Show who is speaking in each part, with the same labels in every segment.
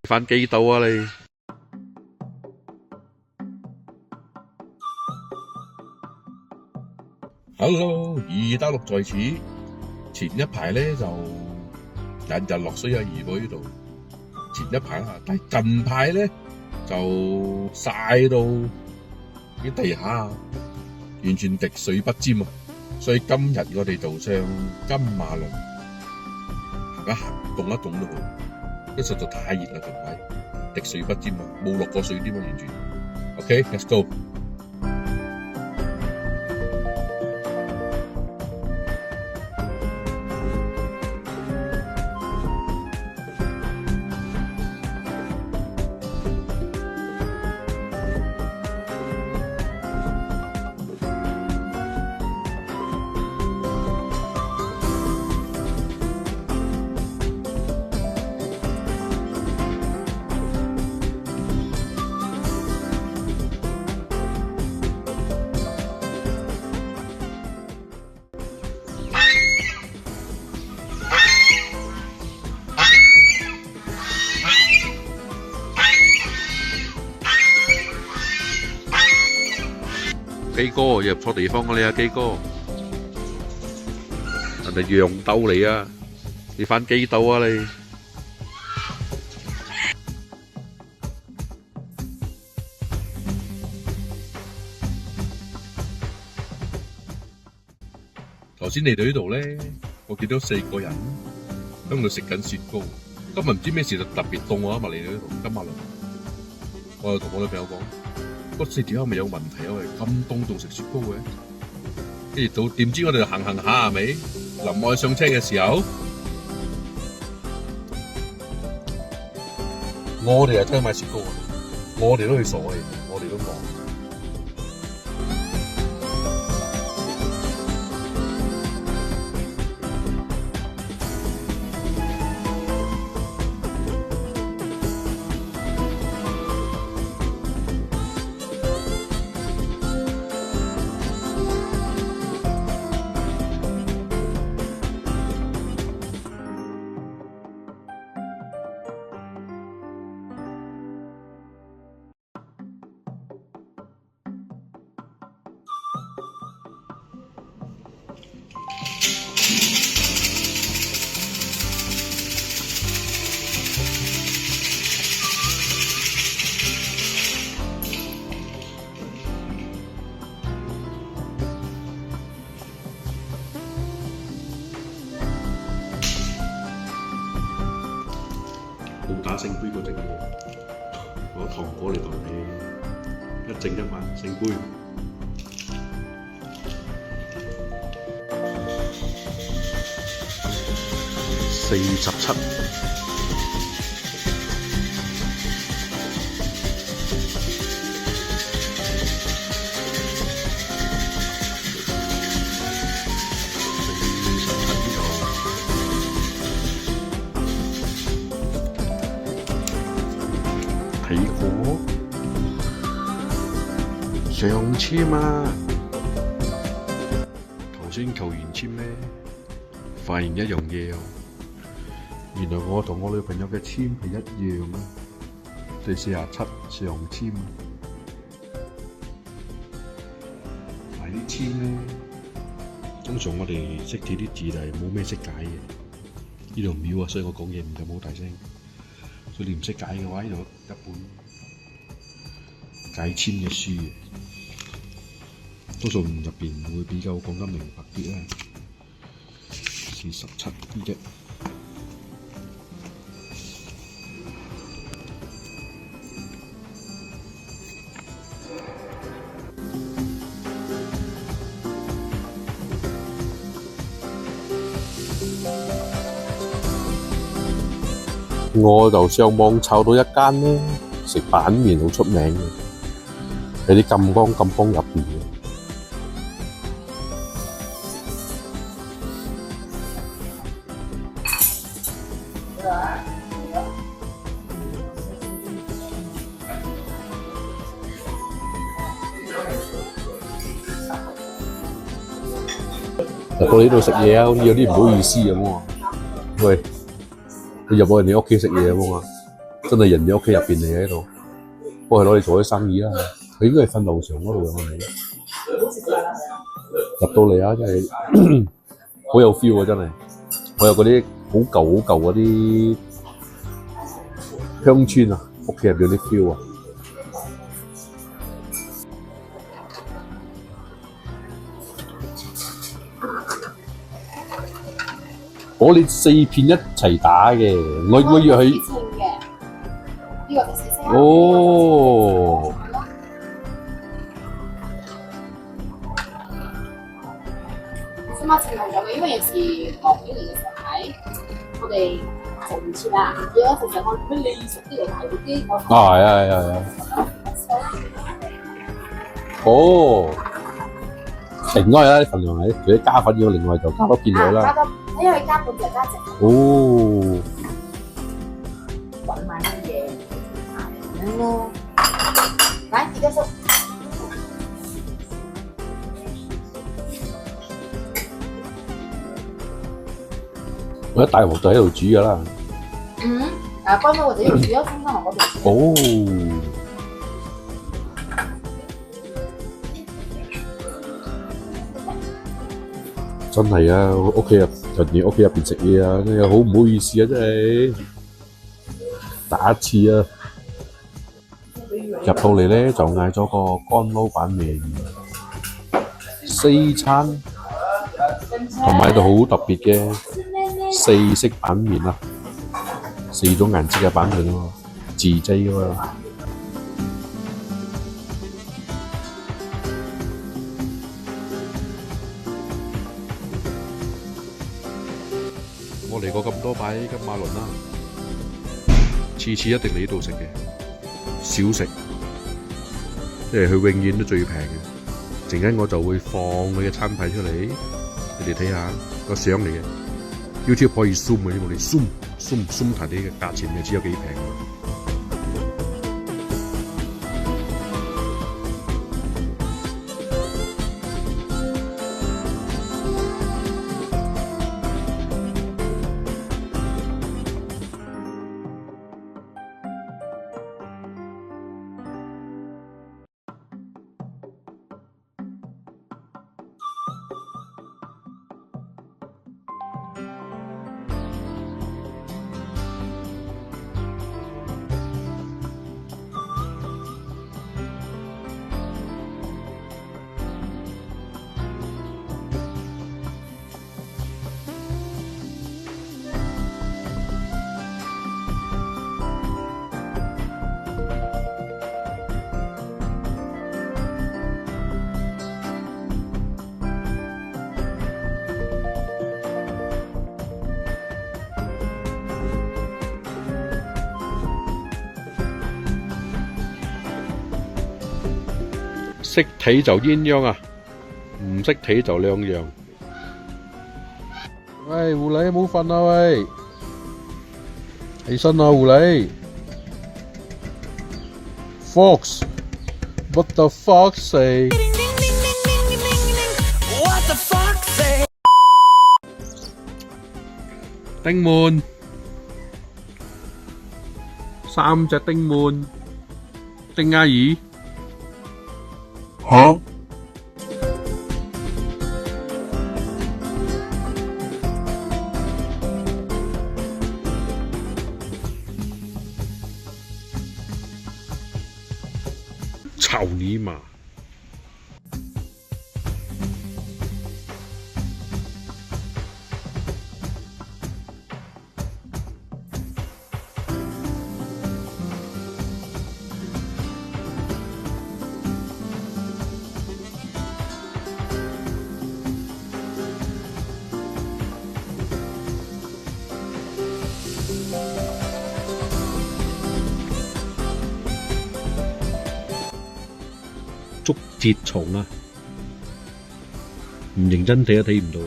Speaker 1: 返機度啊你
Speaker 2: ！Hello，二打六在此。前一排咧就日日落水啊，怡保呢度。前一排啦，但係近排咧就曬到啲地下完全滴水不沾啊！所以今日我哋就上金馬崙行一行，動一動都好，因為實在太熱啦，近排滴水不沾啊，冇落過水添啊，完全。OK，let's go。
Speaker 1: 基哥入錯地方啊你啊基哥，人哋讓兜你啊，你返機度啊你。
Speaker 2: 頭先嚟到呢度咧，我見到4個人喺度食緊雪糕。今日唔知咩事就特別凍啊嘛，嚟到呢度金馬崙，我又同我女朋友講。嗰4條係咪有問題啊？喂，咁凍仲食雪糕嘅，跟住到點知我哋就行下係咪？臨我上車嘅時候，我哋又真係買雪糕啊！我哋都去傻嘅，我哋都講。
Speaker 1: 冇打聖杯嗰隻嘢，攞糖果嚟同你一整一晚聖杯。47。睇過上簽啊！頭先求完簽呢，發現一樣嘢哦，原來我同我女朋友嘅簽係一樣啊，第47上簽啊！但係啲簽呢，通常我哋識睇啲字係冇咩識解嘅，呢度秒啊，所以我講嘢唔敢好大聲。所以你唔識解嘅話，呢度一本解簽嘅書嘅，多數入邊會比較講得明白啲啦。47呢隻。
Speaker 2: 我就上網抄到一間咧食板麵好出名嘅，喺啲金剛入邊嘅。入到呢度食嘢啊，好似有啲唔好意思咁喎。喂，你入到人哋屋企食嘢咁啊？
Speaker 1: 真係人哋屋企入邊嚟嘅喺度，不過佢攞嚟做啲生意啦。佢應該係瞓樓上嗰度嘅，我哋入到嚟啊，真係好有 feel 啊！真係，我有嗰啲好舊嗰啲鄉村啊，屋企入邊啲 feel 啊！我哋4片一齊打嘅，我以為佢
Speaker 3: 呢個就四星。
Speaker 1: 哦。
Speaker 3: 先孖前後咗嘅，因為有時落雨嚟嘅時候睇，我哋做唔切啦。而家其實我咩利熟啲嚟睇嗰啲，我
Speaker 1: 係。哦，停開啦，份量係，除咗加粉要另外就加多片落啦。
Speaker 3: 加多，因為加半就加直。
Speaker 1: 哦。
Speaker 3: 揾埋啲嘢，咁樣咯。嚟，而家熟。
Speaker 1: 我一大鑊就喺度煮㗎啦。
Speaker 3: 乾咗或者要煮咗中間落嗰度。
Speaker 1: 哦。真係啊！屋企入邊食嘢啊，真係好唔好意思啊！真係第一次啊，入到嚟咧就嗌咗個乾撈板麵，4餐，同埋度好特別嘅4色板麵啊，4種顏色嘅板麵喎，自製㗎喎。我嚟過咁多擺金馬倫啦，次次一定嚟呢度食嘅，少食，因為佢永遠都最平嘅。陣間我就會放佢嘅餐牌出嚟，你哋睇下個相嚟嘅 ，YouTube 可以 zoom 嘅，我哋 zoom 睇啲嘅價錢，你知有幾平。識睇就鴛鴦啊，唔識睇就兩樣。喂，狐狸冇瞓啊喂，起身啊狐狸。Fox，what the fuck say？ 丁滿，3隻丁滿，丁阿姨。嚇！操你媽！竹節蟲啊，唔認真睇都睇唔到。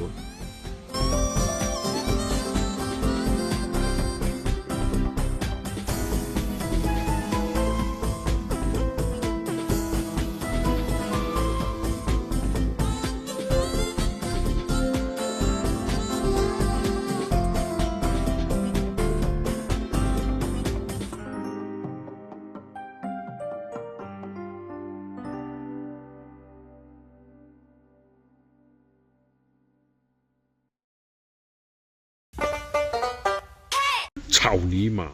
Speaker 1: 操你媽！